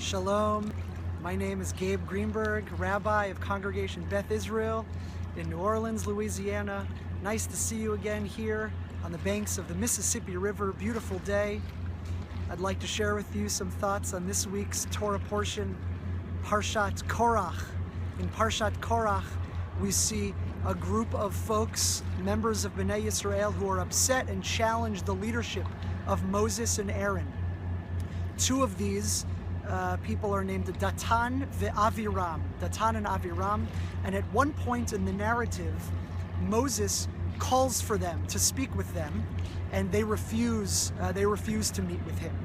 Shalom, my name is Gabe Greenberg, Rabbi of Congregation Beth Israel in New Orleans, Louisiana. Nice to see you again here on the banks of the Mississippi River. Beautiful day. I'd like to share with you some thoughts on this week's Torah portion, Parshat Korach. In Parshat Korach, we see a group of folks, members of Bnei Yisrael, who are upset and challenge the leadership of Moses and Aaron. Two of these people are named Datan and Aviram, and at one point in the narrative, Moses calls for them to speak with them, and they refuse to meet with him.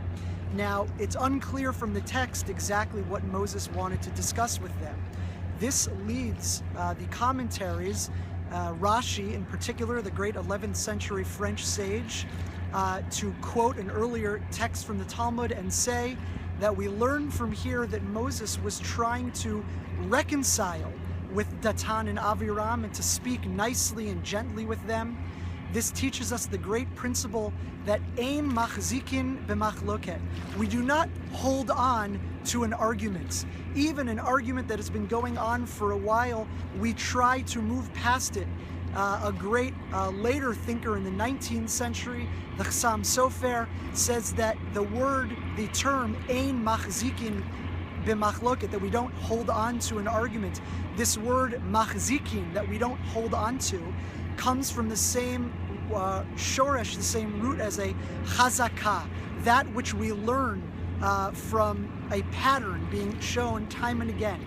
Now, it's unclear from the text exactly what Moses wanted to discuss with them. This leads the commentaries, Rashi in particular, the great 11th century French sage, to quote an earlier text from the Talmud and say that we learn from here that Moses was trying to reconcile with Datan and Aviram and to speak nicely and gently with them. This teaches us the great principle that ein machzikin b'machloket. We do not hold on to an argument. Even an argument that has been going on for a while, we try to move past it. A great later thinker in the 19th century, the Chassam Sofer, says that the term ein machzikin b'machloket, that we don't hold on to an argument, this word machzikin, that we don't hold on to, comes from the same shoresh, the same root as a chazakah, that which we learn from a pattern being shown time and again.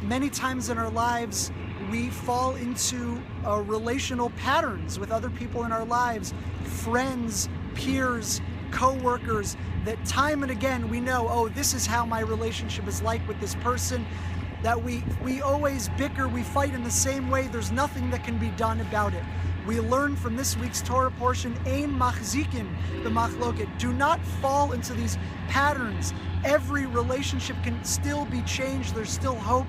Many times in our lives, we fall into relational patterns with other people in our lives, friends, peers, co-workers, that time and again we know, oh, this is how my relationship is like with this person, that we always bicker, we fight in the same way, there's nothing that can be done about it. We learn from this week's Torah portion, ein machzikin b'machloket. Do not fall into these patterns. Every relationship can still be changed. There's still hope.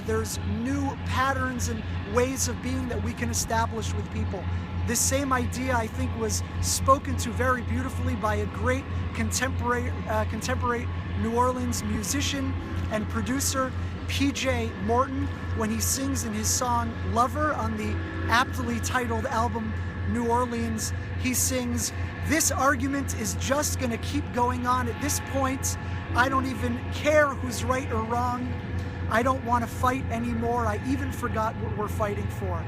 There's new patterns and ways of being that we can establish with people. This same idea, I think, was spoken to very beautifully by a great contemporary New Orleans musician and producer, P.J. Morton, when he sings in his song Lover on the aptly titled album New Orleans. He sings, "This argument is just going to keep going on. At this point, I don't even care who's right or wrong. I don't want to fight anymore. I even forgot what we're fighting for."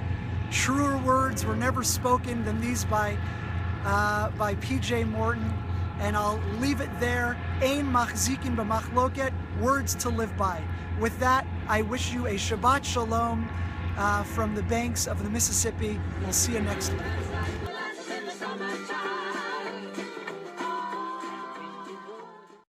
Truer words were never spoken than these by P.J. Morton, and I'll leave it there. Ein machzikin b'machloket, words to live by. With that, I wish you a Shabbat Shalom from the banks of the Mississippi. We'll see you next week.